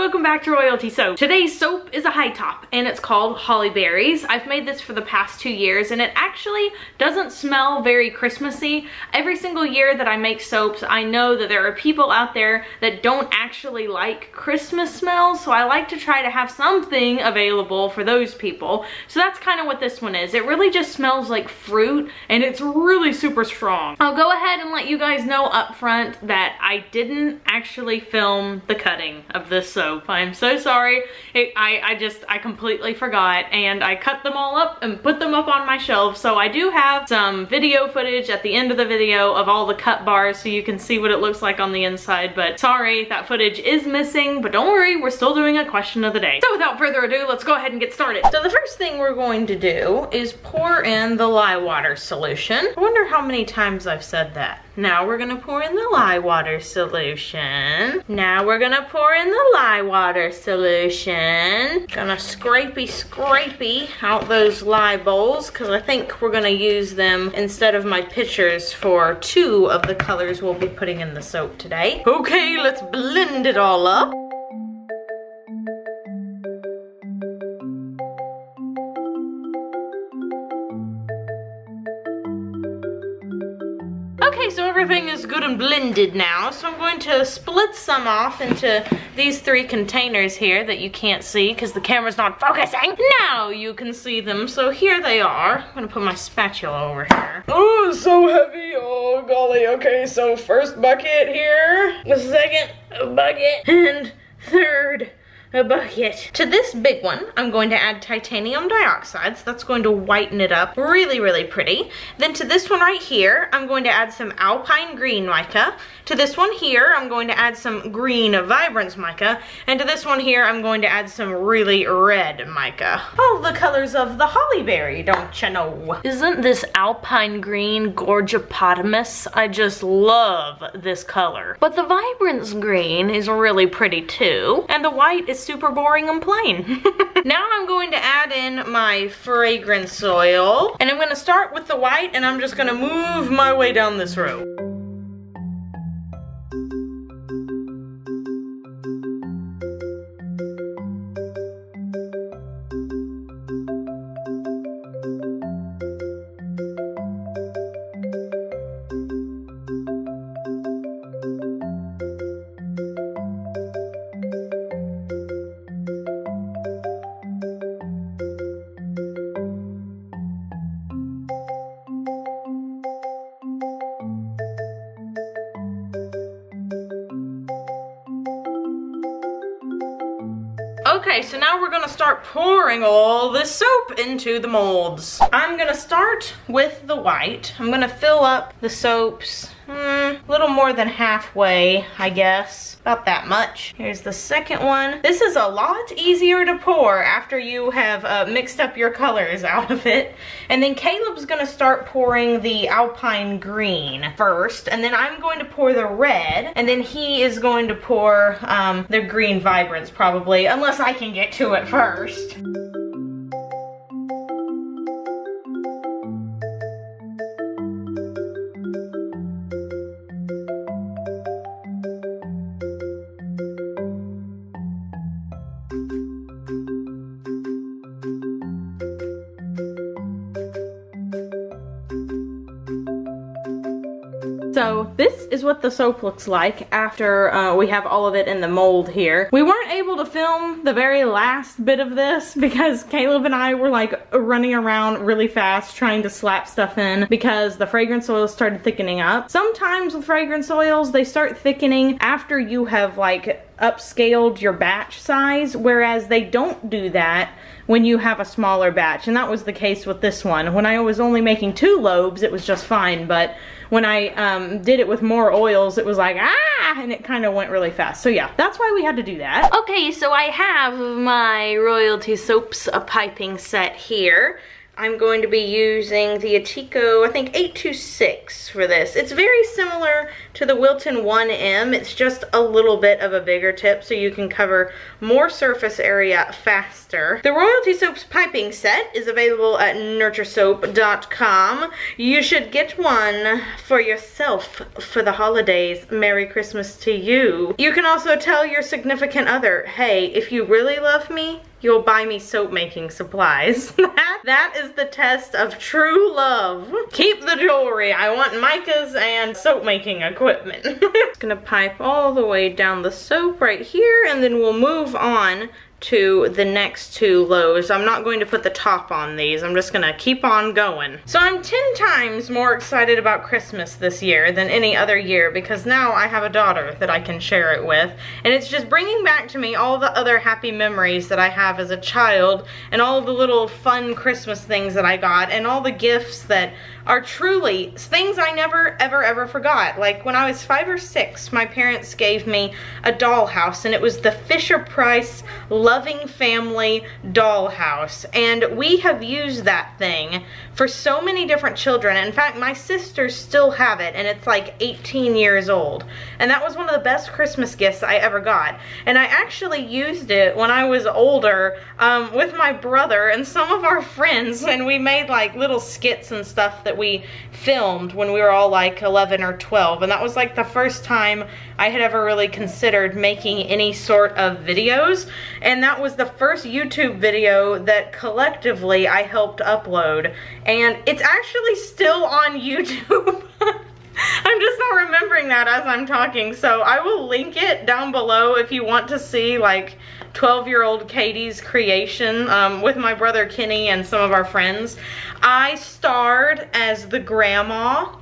welcome back to Royalty Soap. Today's soap is a high top and it's called Holly Berries. I've made this for the past 2 years and it actually doesn't smell very Christmassy. Every single year that I make soaps, I know that there are people out there that don't actually like Christmas smells, so I like to try to have something available for those people. So that's kind of what this one is. It really just smells like fruit and it's really super strong. I'll go ahead and let you guys know up front that I didn't actually film the cutting of this soap. I'm so sorry. I completely forgot and I cut them all up and put them up on my shelf. So I do have some video footage at the end of the video of all the cut bars so you can see what it looks like on the inside, but sorry, that footage is missing, but don't worry, we're still doing a question of the day. So without further ado, let's go ahead and get started. So the first thing we're going to do is pour in the lye water solution. I wonder how many times I've said that. Now we're gonna pour in the lye water solution. Now we're gonna pour in the lye water solution. Gonna scrapey out those lye bowls because I think we're gonna use them instead of my pitchers for 2 of the colors we'll be putting in the soap today. Okay, let's blend it all up. Okay, so everything is good and blended now, so I'm going to split some off into these 3 containers here that you can't see because the camera's not focusing. Now you can see them, so here they are. I'm gonna put my spatula over here. Oh, so heavy, oh golly. Okay, so first bucket here, the second bucket, and third a bucket. To this big one, I'm going to add titanium dioxide, so that's going to whiten it up really, really pretty. Then to this one right here, I'm going to add some alpine green mica. To this one here, I'm going to add some green vibrance mica. And to this one here, I'm going to add some really red mica. All the colors of the holly berry, don't you know? Isn't this alpine green gorgeopotamus? I just love this color. But the vibrance green is really pretty too. And the white is super boring and plain. Now I'm going to add in my fragrance oil. And I'm going to start with the white and I'm just going to move my way down this row. Okay, so now we're gonna start pouring all this soap into the molds. I'm gonna start with the white. I'm gonna fill up the soaps a little more than halfway, I guess. About that much. Here's the second one. This is a lot easier to pour after you have mixed up your colors out of it. And then Caleb's gonna start pouring the alpine green first, and then I'm going to pour the red, and then he is going to pour the green vibrance probably, unless I can get to it first. So this is what the soap looks like after we have all of it in the mold here. We weren't able to film the very last bit of this because Caleb and I were like running around really fast trying to slap stuff in because the fragrance oils started thickening up. Sometimes with fragrance oils, they start thickening after you have like upscaled your batch size, whereas they don't do that when you have a smaller batch, and that was the case with this one. When I was only making 2 lobes, it was just fine, but when I did it with more oils, it was like, ah, and it kind of went really fast. So yeah, that's why we had to do that. Okay, so I have my Royalty Soaps piping set here. I'm going to be using the Atico, I think 826 for this. It's very similar to the Wilton 1M. It's just a little bit of a bigger tip so you can cover more surface area faster. The Royalty Soaps piping set is available at nurturesoap.com. You should get one for yourself for the holidays. Merry Christmas to you. You can also tell your significant other, hey, if you really love me, you'll buy me soap making supplies. That is the test of true love. Keep the jewelry. I want micas and soap making equipment. Just gonna pipe all the way down the soap right here, and then we'll move on to the next two lows. I'm not going to put the top on these. I'm just gonna keep on going. So I'm 10 times more excited about Christmas this year than any other year because now I have a daughter that I can share it with. And it's just bringing back to me all the other happy memories that I have as a child and all the little fun Christmas things that I got and all the gifts that are truly things I never ever forgot. Like when I was 5 or 6, my parents gave me a dollhouse, and it was the Fisher-Price Loving Family dollhouse, and we have used that thing for so many different children. In fact, my sisters still have it, and it's like 18 years old, and that was one of the best Christmas gifts I ever got. And I actually used it when I was older with my brother and some of our friends, and we made like little skits and stuff that we filmed when we were all like 11 or 12, and that was like the first time I had ever really considered making any sort of videos, and that was the first YouTube video that collectively I helped upload, and it's actually still on YouTube. I'm just not remembering that as I'm talking, so I will link it down below if you want to see like 12-year-old Katie's creation with my brother Kenny and some of our friends. I starred as the grandma.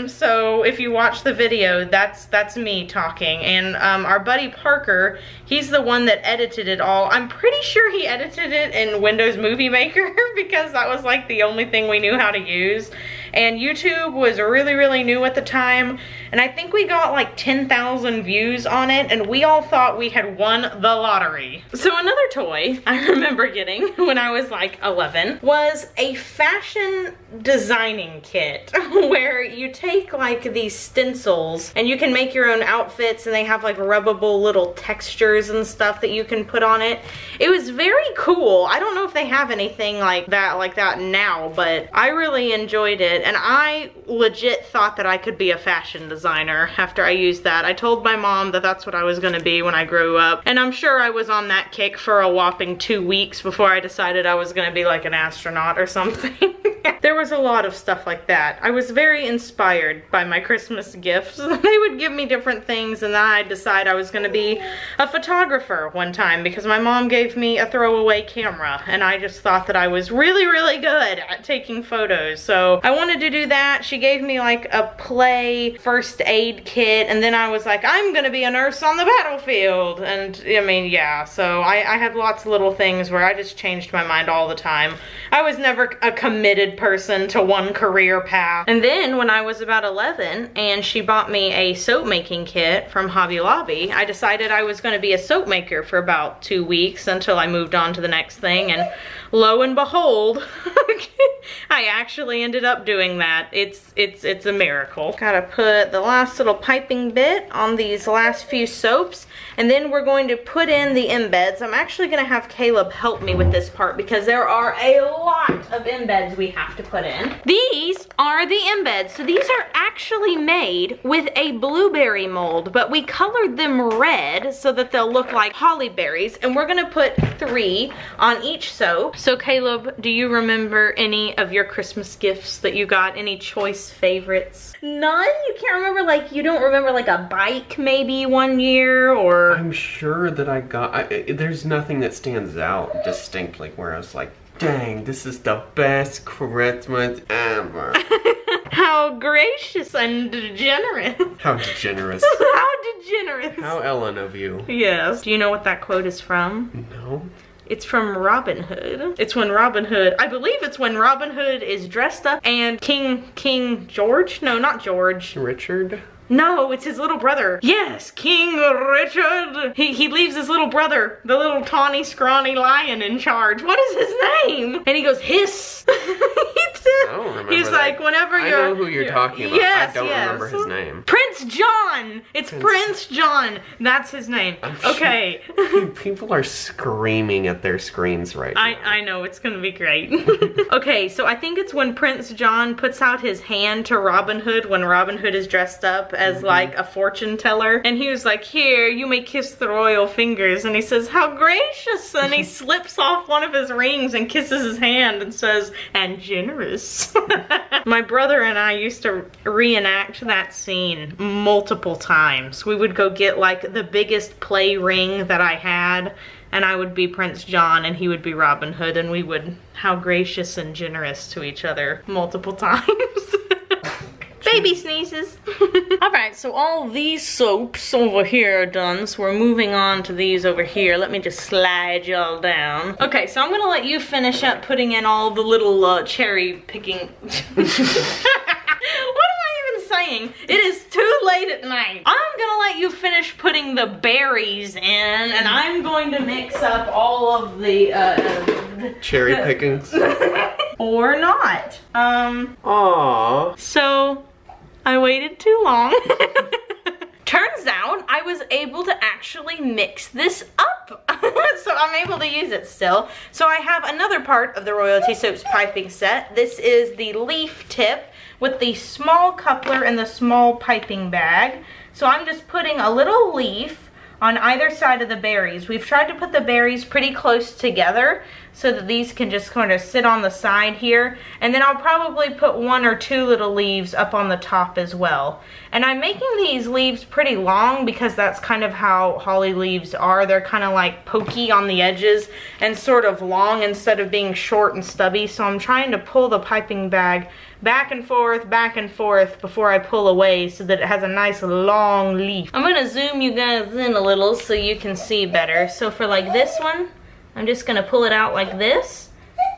So if you watch the video, that's me talking, and our buddy Parker, he's the one that edited it all. I'm pretty sure he edited it in Windows Movie Maker because that was like the only thing we knew how to use, and YouTube was really new at the time, and I think we got like 10,000 views on it, and we all thought we had won the lottery. So another toy I remember getting when I was like 11 was a fashion designing kit where you take like these stencils and you can make your own outfits, and they have like rubbable little textures and stuff that you can put on it. It was very cool. I don't know if they have anything like that now, but I really enjoyed it, and I legit thought that I could be a fashion designer after I used that. I told my mom that that's what I was gonna be when I grew up, and I'm sure I was on that kick for a whopping 2 weeks before I decided I was gonna be like an astronaut or something. There was a lot of stuff like that. I was very inspired by my Christmas gifts. They would give me different things, and then I'd decide I was gonna be a photographer one time because my mom gave me a throwaway camera, and I just thought that I was really good at taking photos. So I wanted to do that. She gave me like a play first aid kit, and then I was like, I'm gonna be a nurse on the battlefield. And I mean, yeah, so I had lots of little things where I just changed my mind all the time. I was never a committed person to one career path. And then when I was about 11 and she bought me a soap making kit from Hobby Lobby, I decided I was going to be a soap maker for about 2 weeks until I moved on to the next thing, and lo and behold, I actually ended up doing that. It's a miracle. Gotta put the last little piping bit on these last few soaps, and then we're going to put in the embeds. I'm actually gonna have Caleb help me with this part because there are a lot of embeds we have to put in. These are the embeds. So these are actually made with a blueberry mold, but we colored them red so that they'll look like holly berries, and we're gonna put 3 on each soap. So Caleb, do you remember any of your Christmas gifts that you got? Any choice favorites? None? You can't remember, like, you don't remember like a bike maybe one year, or? I'm sure that I got, there's nothing that stands out distinctly where I was like, dang, this is the best Christmas ever. How gracious and generous. How degenerous. How degenerous. How Ellen of you. Yes. Do you know what that quote is from? No. It's from Robin Hood. It's when Robin Hood, I believe it's when Robin Hood is dressed up and King George? No, not George. Richard? No, it's his little brother. Yes, King Richard. He leaves his little brother, the little tawny, scrawny lion, in charge. What is his name? And he goes, hiss. I don't remember. He's like, whenever I know who you're talking about. Yes, I don't remember his name. Prince John. It's Prince John. That's his name. Okay. People are screaming at their screens right now. I know, it's gonna be great. Okay, so I think it's when Prince John puts out his hand to Robin Hood when Robin Hood is dressed up as like a fortune teller. And he was like, here, you may kiss the royal fingers. And he says, how gracious. And he slips off one of his rings and kisses his hand and says, and generous. My brother and I used to reenact that scene multiple times. We would go get like the biggest play ring that I had, and I would be Prince John and he would be Robin Hood, and we would how gracious and generous to each other multiple times. Baby sneezes. Alright, so all these soaps over here are done, so we're moving on to these over here. Let me just slide y'all down. Okay, so I'm gonna let you finish up putting in all the little cherry picking. What am I even saying? It is too late at night. I'm gonna let you finish putting the berries in, and I'm going to mix up all of the cherry pickings. Or not. Aww. So I waited too long. Turns out I was able to actually mix this up. So I'm able to use it still. So I have another part of the Royalty Soaps piping set. This is the leaf tip with the small coupler and the small piping bag. So I'm just putting a little leaf on either side of the berries. We've tried to put the berries pretty close together so that these can just kind of sit on the side here. And then I'll probably put 1 or 2 little leaves up on the top as well. And I'm making these leaves pretty long because that's kind of how holly leaves are. They're kind of like pokey on the edges and sort of long instead of being short and stubby. So I'm trying to pull the piping bag back and forth before I pull away so that it has a nice long leaf. I'm gonna zoom you guys in a little so you can see better. So for like this one, I'm just gonna pull it out like this.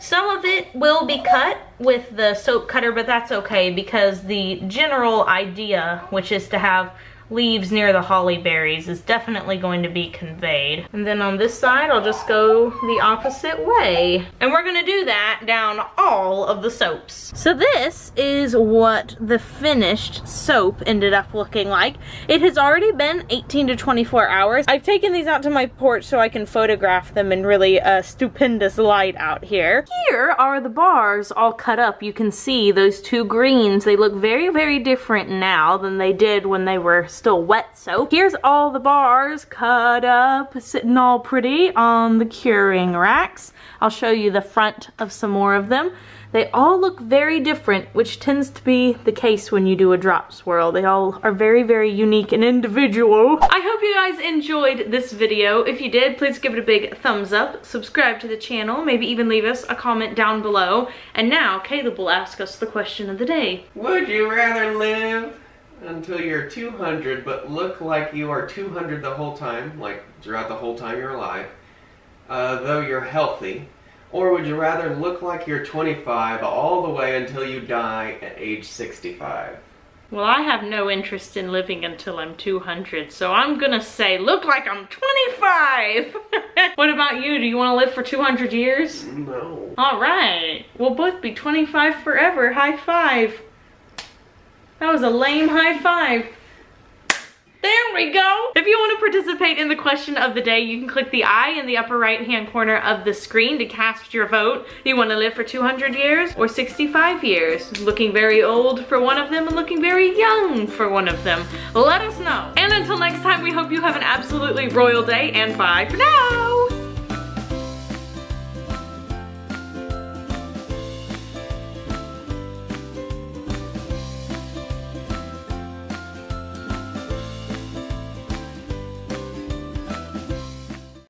Some of it will be cut with the soap cutter, but that's okay because the general idea, which is to have leaves near the holly berries, is definitely going to be conveyed. And then on this side, I'll just go the opposite way. And we're gonna do that down all of the soaps. So this is what the finished soap ended up looking like. It has already been 18 to 24 hours. I've taken these out to my porch so I can photograph them in really stupendous light out here. Here are the bars all cut up. You can see those 2 greens. They look very, very different now than they did when they were still wet soap. Here's all the bars cut up, sitting all pretty on the curing racks. I'll show you the front of some more of them. They all look very different, which tends to be the case when you do a drop swirl. They all are very, very unique and individual. I hope you guys enjoyed this video. If you did, please give it a big thumbs up, subscribe to the channel, maybe even leave us a comment down below. And now, Caleb will ask us the question of the day. Would you rather live until you're 200 but look like you are 200 the whole time, like throughout the whole time you're alive, though you're healthy? Or would you rather look like you're 25 all the way until you die at age 65? Well, I have no interest in living until I'm 200, so I'm gonna say look like I'm 25! What about you? Do you want to live for 200 years? No. Alright, we'll both be 25 forever. High five. That was a lame high five. There we go. If you want to participate in the question of the day, you can click the I in the upper right hand corner of the screen to cast your vote. You want to live for 200 years or 65 years? Looking very old for one of them and looking very young for one of them. Let us know. And until next time, we hope you have an absolutely royal day, and bye for now.